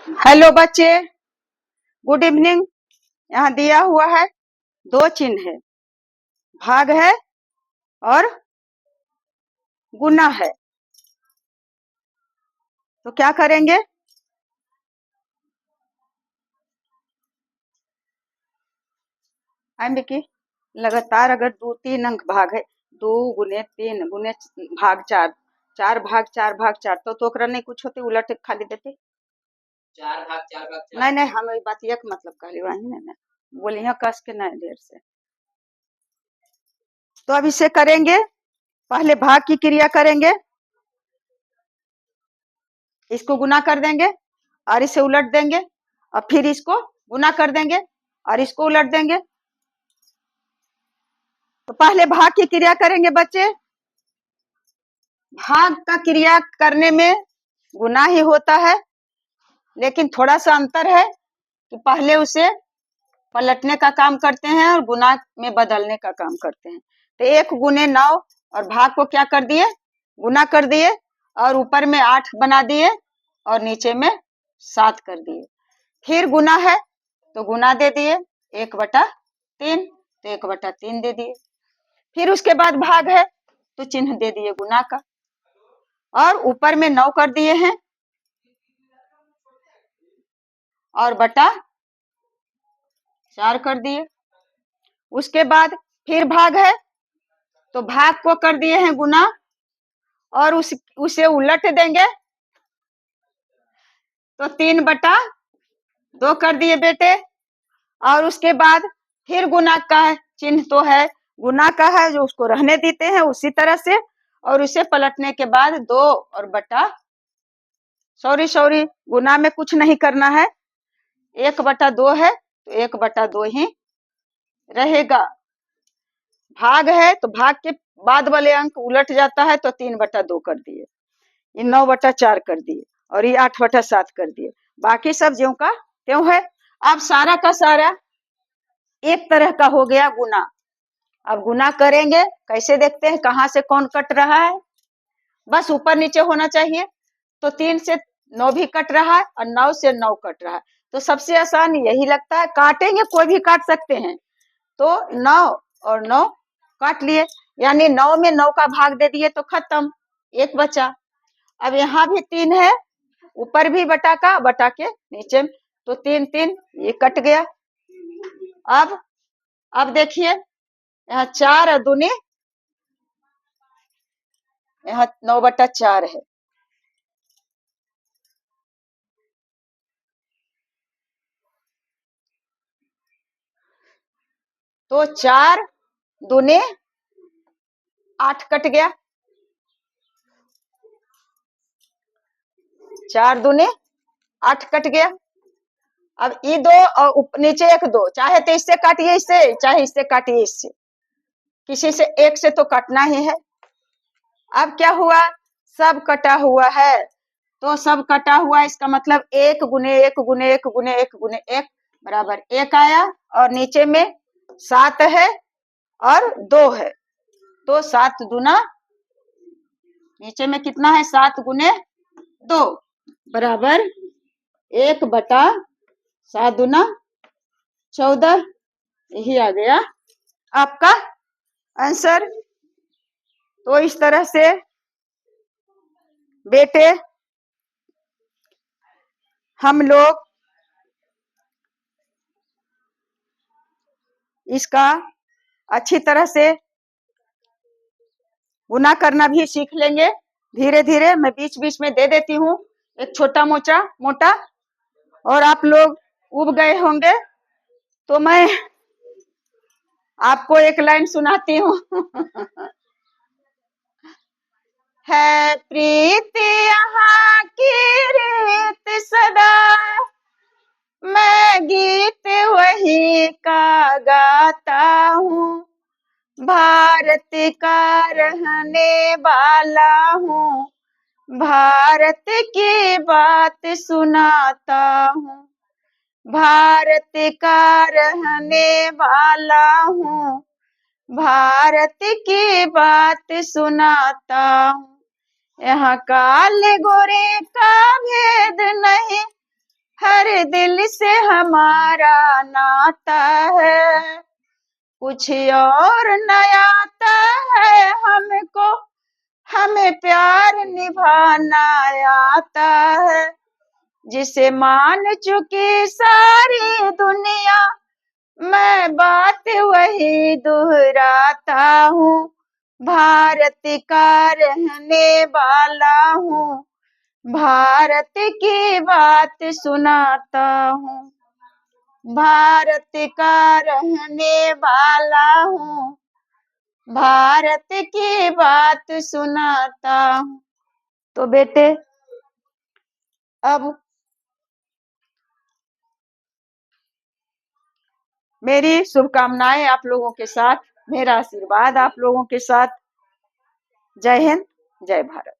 Hello बच्चे, good evening. यहाँ दिया हुआ है दो चिन्ह है, भाग है और गुना है। तो क्या करेंगे? की लगातार अगर दो तीन अंक भाग है, दो गुने तीन गुने भाग चार, चार भाग चार भाग चार, तो ओकरा नहीं कुछ होते, उलट खाली देते चार भाग चार। नहीं नहीं, हम बात एक मतलब कहली वही नहीं बोलिए कस के नहीं देर से। तो अब इसे करेंगे, पहले भाग की क्रिया करेंगे, इसको गुना कर देंगे और इसे उलट देंगे, और फिर इसको गुना कर देंगे और इसको उलट देंगे। तो पहले भाग की क्रिया करेंगे बच्चे। भाग का क्रिया करने में गुना ही होता है, लेकिन थोड़ा सा अंतर है कि पहले उसे पलटने का काम करते हैं और गुना में बदलने का काम करते हैं। तो 1 गुने 9 और भाग को क्या कर दिए, गुना कर दिए, और ऊपर में 8 बना दिए और नीचे में 7 कर दिए। फिर गुना है तो गुना दे दिए 1/3, तो 1/3 दे दिए। फिर उसके बाद भाग है तो चिन्ह दे दिए गुना का, और ऊपर में 9 कर दिए हैं और बटा 4 कर दिए। उसके बाद फिर भाग है तो भाग को कर दिए हैं गुना, और उसे उलट देंगे तो 3/2 कर दिए बेटे। और उसके बाद फिर गुना का चिन्ह तो है, गुना का है जो उसको रहने देते हैं उसी तरह से, और उसे पलटने के बाद 2 और बटा सॉरी गुना में कुछ नहीं करना है, 1/2 है तो 1/2 ही रहेगा। भाग है तो भाग के बाद वाले अंक उलट जाता है, तो 3/2 कर दिए, ये 9/4 कर दिए और ये 8/7 कर दिए। बाकी सब ज्यों का त्यों है। अब सारा का सारा एक तरह का हो गया गुना। अब गुना करेंगे कैसे देखते हैं, कहाँ से कौन कट रहा है, बस ऊपर नीचे होना चाहिए। तो 3 से 9 भी कट रहा है और 9 से 9 कट रहा है, तो सबसे आसान यही लगता है, काटेंगे कोई भी काट सकते हैं। तो 9 और 9 काट लिए, यानी 9 में 9 का भाग दे दिए तो खत्म, एक बचा। अब यहाँ भी 3 है, ऊपर भी बटा का बटा के नीचे, तो 3 3 ये कट गया। अब देखिए यहाँ 4 और दूनी, यहाँ 9/4 है, तो 4 दूनी 8 कट गया, 4 दूनी 8 कट गया। अब ये 2 और नीचे एक 2, चाहे तो इससे काटिए, इससे चाहे इससे काटिए, इससे किसी से एक से तो काटना ही है। अब क्या हुआ, सब कटा हुआ है, तो सब कटा हुआ इसका मतलब 1 गुने 1 गुने 1 गुने 1 गुने 1 बराबर 1 आया, और नीचे में 7 है और 2 है, तो 7 दूना, नीचे में कितना है 7 गुने 2 बराबर 1/7 दूना 14, यही आ गया आपका आंसर। तो इस तरह से बेटे हम लोग इसका अच्छी तरह से गुना करना भी सीख लेंगे धीरे धीरे। मैं बीच बीच में दे देती हूँ एक छोटा मोटा, और आप लोग उब गए होंगे तो मैं आपको एक लाइन सुनाती हूँ। है प्रीत यहाँ की रीत सदा, मैं गीत वही का गाता हूँ, भारत का रहने वाला हूँ, भारत की बात सुनाता हूँ, भारत का रहने वाला हूँ, भारत की बात सुनाता हूँ। यहाँ काले गोरे का भेद नहीं दिल से हमारा नाता है, कुछ और नया आता है हमको, हमें प्यार निभाना आता है। जिसे मान चुकी सारी दुनिया, मैं बात वही दोहराता हूँ। भारत का रहने वाला हूँ, भारत की बात सुनाता हूँ। भारत का रहने वाला हूँ, भारत की बात सुनाता हूँ। तो बेटे अब मेरी शुभकामनाएं आप लोगों के साथ, मेरा आशीर्वाद आप लोगों के साथ। जय हिंद, जय भारत।